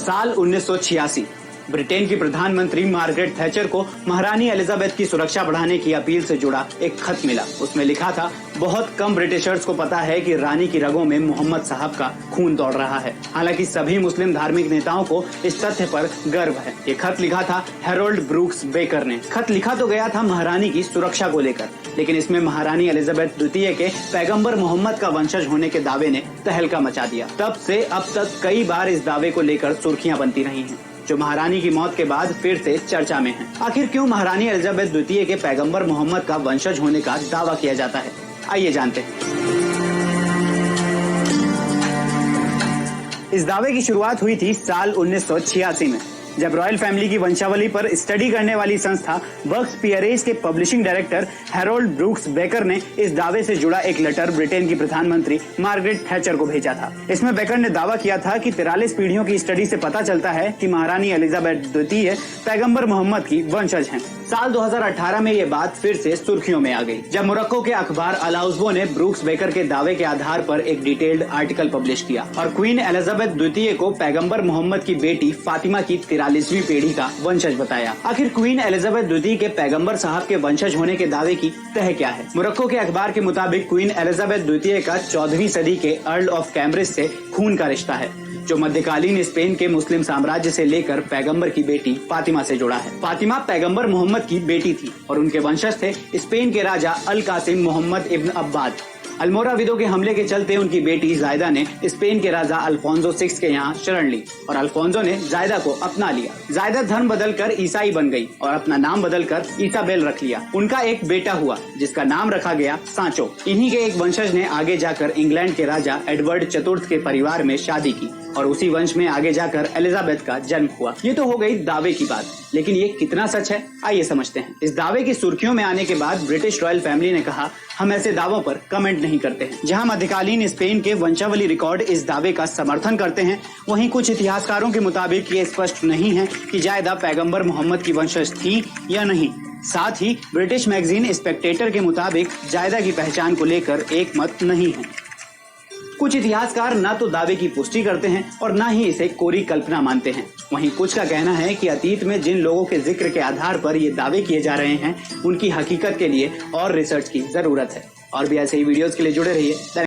साल 1986 ब्रिटेन की प्रधानमंत्री मार्गरेट थैचर को महारानी एलिजाबेथ की सुरक्षा बढ़ाने की अपील से जुड़ा एक खत मिला। उसमें लिखा था, बहुत कम ब्रिटिशर्स को पता है कि रानी की रगों में मोहम्मद साहब का खून दौड़ रहा है। हालांकि सभी मुस्लिम धार्मिक नेताओं को इस तथ्य पर गर्व है। ये खत लिखा था हैरोल्ड ब्रूक्स बेकर ने। खत लिखा तो गया था महारानी की सुरक्षा को लेकर, लेकिन इसमें महारानी एलिजाबेथ द्वितीय के पैगंबर मोहम्मद का वंशज होने के दावे ने तहलका मचा दिया। तब से अब तक कई बार इस दावे को लेकर सुर्खियां बनती रही हैं, जो महारानी की मौत के बाद फिर से चर्चा में है। आखिर क्यों महारानी एलिजाबेथ द्वितीय के पैगंबर मोहम्मद का वंशज होने का दावा किया जाता है, आइए जानते हैं। इस दावे की शुरुआत हुई थी साल 1986 में, जब रॉयल फैमिली की वंशावली पर स्टडी करने वाली संस्था वर्क्स पियरेज के publishing director Harold Brooks baker ने इस दावे से जुड़ा एक लेटर ब्रिटेन की प्रधानमंत्री मार्गरेट थैचर को भेजा था। इसमें बेकर ने दावा किया था कि 43 पीढ़ियों की स्टडी से पता चलता है कि महारानी एलिजाबेथ द्वितीय पैगंबर मोहम्मद की वंशज हैं। साल 2018 में ये बात फिर से सुर्खियों में आ गई, जब मोरक्को के अखबार अल आउज़्बो ने ब्रूक्स बेकर के दावे के आधार पर एक डिटेल्ड आर्टिकल पब्लिश किया और क्वीन एलिजाबेथ द्वितीय को पैगंबर मोहम्मद की बेटी फातिमा की 43वीं पीढ़ी का वंशज बताया। आखिर क्वीन एलिजाबेथ द्वितीय के पैगंबर साहब के वंशज होने के दावे की तह क्या है? मोरक्को के अखबार के मुताबिक क्वीन एलिजाबेथ द्वितीय का 14वीं सदी के अर्ल ऑफ कैम्ब्रिज से खून का रिश्ता है, जो मध्यकालीन स्पेन के मुस्लिम साम्राज्य से लेकर पैगंबर की बेटी फातिमा से जुड़ा है। फातिमा पैगंबर मोहम्मद की बेटी थी और उनके वंशज थे स्पेन के राजा अल कासिम मोहम्मद इब्न अब्बाद। अल्मोराविदों के हमले के चलते उनकी बेटी जायदा ने स्पेन के राजा अल्फोंसो 6 के यहाँ शरण ली और अल्फोंसो ने जायदा को अपना लिया। जायदा धर्म बदलकर ईसाई बन गई और अपना नाम बदलकर इसाबेल रख लिया। उनका एक बेटा हुआ जिसका नाम रखा गया सांचो। इन्हीं के एक वंशज ने आगे जाकर इंग्लैंड के राजा एडवर्ड चतुर्थ के परिवार में शादी की और उसी वंश में आगे जाकर एलिजाबेथ का जन्म हुआ। ये तो हो गई दावे की बात, लेकिन ये कितना सच है, आइए समझते हैं। इस दावे की सुर्खियों में आने के बाद ब्रिटिश रॉयल फैमिली ने कहा, हम ऐसे दावों पर कमेंट नहीं करते हैं। जहां मध्यकालीन स्पेन के वंशावली रिकॉर्ड इस दावे का समर्थन करते हैं, वहीं कुछ इतिहासकारों के मुताबिक ये स्पष्ट नहीं है कि जायदा पैगंबर मोहम्मद की वंशज थी या नहीं। साथ ही ब्रिटिश मैगजीन स्पेक्टेटर के मुताबिक जायदा की पहचान को लेकर एक मत नहीं है। कुछ इतिहासकार न तो दावे की पुष्टि करते हैं और न ही इसे कोरी कल्पना मानते हैं। वहीं कुछ का कहना है कि अतीत में जिन लोगों के जिक्र के आधार पर ये दावे किए जा रहे हैं, उनकी हकीकत के लिए और रिसर्च की जरूरत है। और भी ऐसे ही वीडियोस के लिए जुड़े रहिए।